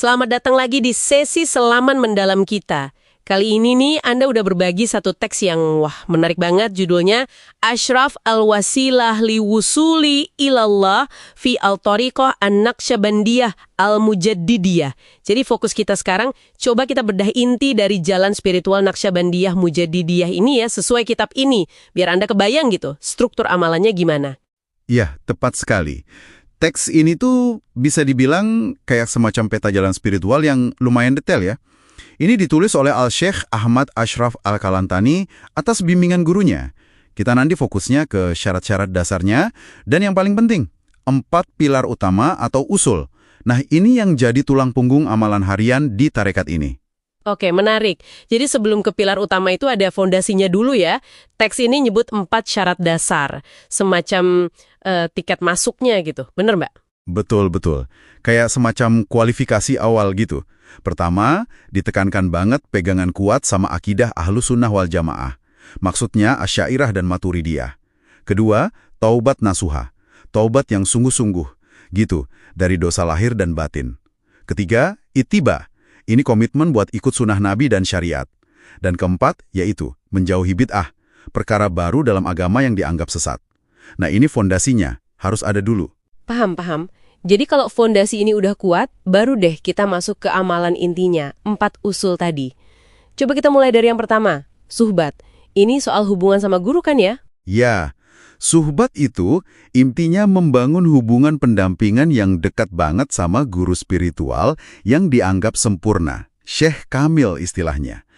Selamat datang lagi di sesi Selaman Mendalam kita. Kali ini nih Anda udah berbagi satu teks yang menarik banget judulnya Ashraf al-Wasilah liwusuli ilallah fi al-tariqah an-Naqsyabandiyah al-Mujaddidiyah. Jadi fokus kita sekarang, coba kita bedah inti dari jalan spiritual Naqsyabandiyah Mujaddidiyah ini ya, sesuai kitab ini. Biar Anda kebayang gitu, struktur amalannya gimana. Ya, tepat sekali. Teks ini tuh bisa dibilang kayak semacam peta jalan spiritual yang lumayan detail ya. Ini ditulis oleh Al-Syeikh Ahmad Ashraf Al-Kalantani atas bimbingan gurunya. Kita nanti fokusnya ke syarat-syarat dasarnya dan yang paling penting, 4 pilar utama atau usul. Nah, ini yang jadi tulang punggung amalan harian di tarekat ini. Oke, menarik. Jadi sebelum ke pilar utama itu ada fondasinya dulu ya. Teks ini nyebut 4 syarat dasar, semacam tiket masuknya gitu. Bener, Mbak? Betul. Kayak semacam kualifikasi awal gitu. Pertama, ditekankan banget pegangan kuat sama akidah Ahlus Sunnah wal Jamaah. Maksudnya Asy'ariyah dan Maturidiyah. Kedua, taubat nasuha. Taubat yang sungguh-sungguh. Gitu, dari dosa lahir dan batin. Ketiga, ittiba. Ini komitmen buat ikut sunnah Nabi dan syariat. Dan keempat, yaitu menjauhi bid'ah. Perkara baru dalam agama yang dianggap sesat. Nah, ini fondasinya. Harus ada dulu. Paham. Jadi kalau fondasi ini udah kuat, baru deh kita masuk ke amalan intinya, 4 usul tadi. Coba kita mulai dari yang pertama, suhbat. Ini soal hubungan sama guru kan ya? Ya, suhbat itu intinya membangun hubungan pendampingan yang dekat banget sama guru spiritual yang dianggap sempurna. Syekh Kamil istilahnya.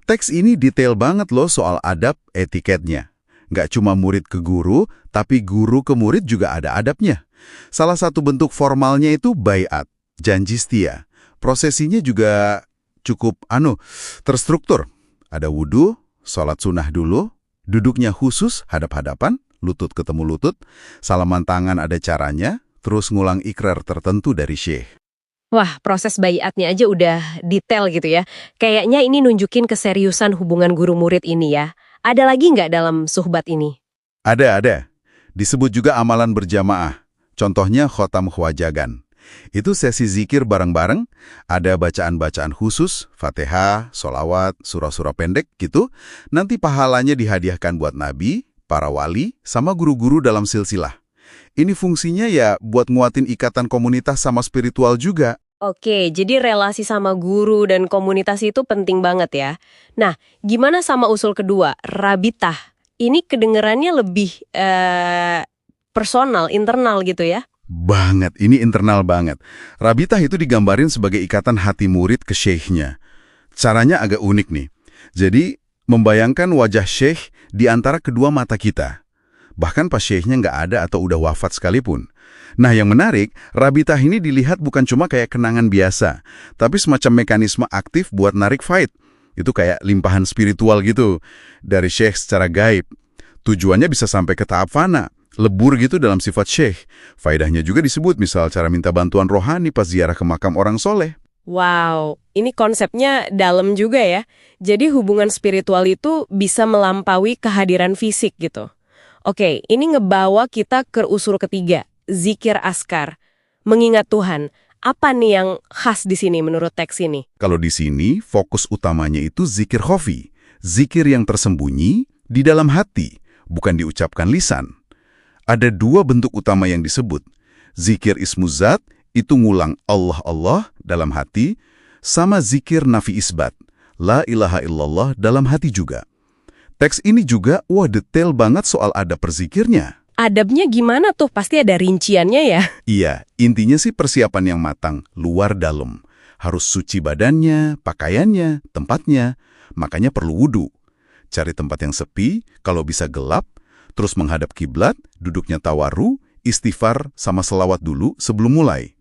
Teks ini detail banget loh soal adab etiketnya. Nggak cuma murid ke guru, tapi guru ke murid juga ada adabnya. Salah satu bentuk formalnya itu baiat, janji setia. Prosesinya juga cukup terstruktur. Ada wudhu, sholat sunnah dulu, duduknya khusus hadap-hadapan, lutut ketemu lutut, salaman tangan ada caranya, terus ngulang ikrar tertentu dari syekh. Wah, proses baiatnya aja udah detail gitu ya. Kayaknya ini nunjukin keseriusan hubungan guru-murid ini ya. Ada lagi nggak dalam suhbat ini? Ada. Disebut juga amalan berjamaah. Contohnya khotam khwajagan. Itu sesi zikir bareng-bareng, ada bacaan-bacaan khusus, Fatihah, solawat, surah-surah pendek gitu. Nanti pahalanya dihadiahkan buat nabi, para wali, sama guru-guru dalam silsilah. Ini fungsinya ya buat nguatin ikatan komunitas sama spiritual juga. Oke, jadi relasi sama guru dan komunitas itu penting banget ya. Nah, gimana sama usul kedua, rabitah? Ini kedengerannya lebih personal, internal gitu ya? Banget, ini internal banget. Rabitah itu digambarin sebagai ikatan hati murid ke syekhnya. Caranya agak unik nih. Jadi, membayangkan wajah syekh di antara kedua mata kita. Bahkan pas syekhnya nggak ada atau udah wafat sekalipun. Nah, yang menarik, rabitah ini dilihat bukan cuma kayak kenangan biasa, tapi semacam mekanisme aktif buat narik faid. Itu kayak limpahan spiritual gitu, dari syekh secara gaib. Tujuannya bisa sampai ke tahap fana, lebur gitu dalam sifat syekh. Faedahnya juga disebut misal cara minta bantuan rohani pas ziarah ke makam orang soleh. Wow, ini konsepnya dalam juga ya. Jadi hubungan spiritual itu bisa melampaui kehadiran fisik gitu. Oke, ini ngebawa kita ke usul ketiga, zikir askar, mengingat Tuhan. Apa nih yang khas di sini menurut teks ini? Kalau di sini, fokus utamanya itu zikir khofi, zikir yang tersembunyi di dalam hati, bukan diucapkan lisan. Ada 2 bentuk utama yang disebut. Zikir ismuzat, itu ngulang Allah dalam hati, sama zikir nafi isbat, la ilaha illallah dalam hati juga. Teks ini juga, detail banget soal adab berzikirnya. Adabnya gimana tuh? Pasti ada rinciannya ya? Iya, intinya sih persiapan yang matang, luar dalam. Harus suci badannya, pakaiannya, tempatnya. Makanya perlu wudhu. Cari tempat yang sepi, kalau bisa gelap, terus menghadap kiblat, duduknya tawaru, istighfar sama selawat dulu sebelum mulai.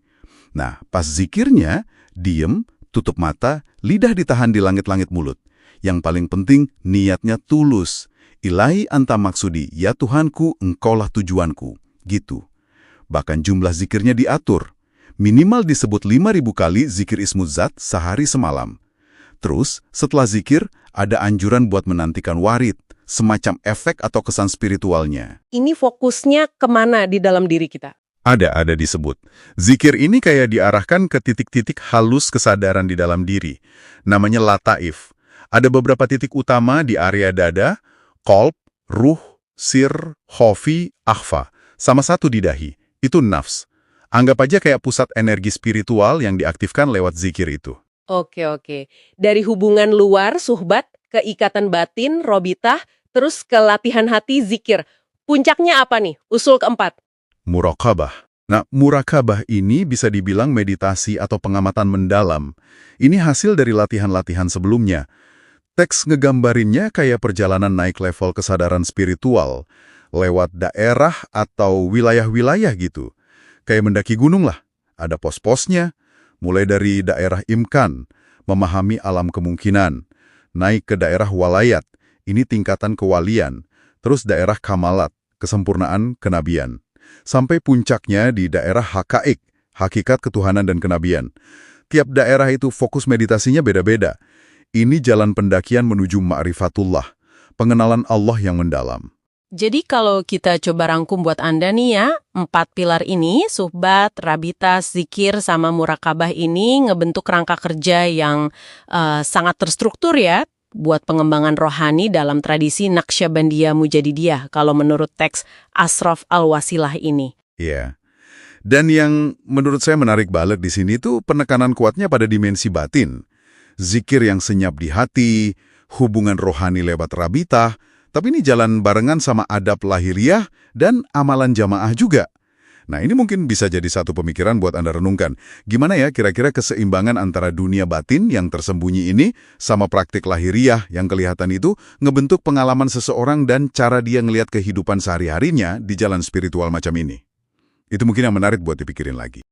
Nah, pas zikirnya, diem, tutup mata, lidah ditahan di langit-langit mulut. Yang paling penting, niatnya tulus. Ilahi anta maksudi, ya Tuhanku, engkaulah tujuanku. Gitu. Bahkan jumlah zikirnya diatur. Minimal disebut 5.000 kali zikir ismuzat sehari semalam. Terus, setelah zikir, ada anjuran buat menantikan warid, semacam efek atau kesan spiritualnya. Ini fokusnya kemana di dalam diri kita? Ada disebut. Zikir ini kayak diarahkan ke titik-titik halus kesadaran di dalam diri. Namanya lataif. Ada beberapa titik utama di area dada, qalb, ruh, sir, khofi, akhfa. Sama satu di dahi. Itu nafs. Anggap aja kayak pusat energi spiritual yang diaktifkan lewat zikir itu. Oke. Dari hubungan luar, suhbat, ke ikatan batin, robitah, terus ke latihan hati, zikir. Puncaknya apa nih? Usul keempat. Muraqabah. Nah, muraqabah ini bisa dibilang meditasi atau pengamatan mendalam. Ini hasil dari latihan-latihan sebelumnya. Teks ngegambarinnya kayak perjalanan naik level kesadaran spiritual, lewat daerah atau wilayah-wilayah gitu. Kayak mendaki gunung lah. Ada pos-posnya, mulai dari daerah imkan, memahami alam kemungkinan, naik ke daerah walayat, ini tingkatan kewalian, terus daerah kamalat, kesempurnaan kenabian. Sampai puncaknya di daerah hakaik, hakikat ketuhanan dan kenabian. Tiap daerah itu fokus meditasinya beda-beda. Ini jalan pendakian menuju ma'rifatullah, pengenalan Allah yang mendalam. Jadi kalau kita coba rangkum buat Anda nih ya, 4 pilar ini, suhbat, rabitas, zikir, sama murakabah ini ngebentuk rangka kerja yang sangat terstruktur ya, buat pengembangan rohani dalam tradisi Naqsyabandiyah Mujadidiyah, kalau menurut teks Ashraf Al-Wasilah ini. Iya. Dan yang menurut saya menarik banget di sini tuh penekanan kuatnya pada dimensi batin. Zikir yang senyap di hati, hubungan rohani lewat rabitah, tapi ini jalan barengan sama adab lahiriah dan amalan jamaah juga. Nah, ini mungkin bisa jadi satu pemikiran buat Anda renungkan. Gimana ya kira-kira keseimbangan antara dunia batin yang tersembunyi ini sama praktik lahiriah yang kelihatan itu ngebentuk pengalaman seseorang dan cara dia ngelihat kehidupan sehari-harinya di jalan spiritual macam ini. Itu mungkin yang menarik buat dipikirin lagi.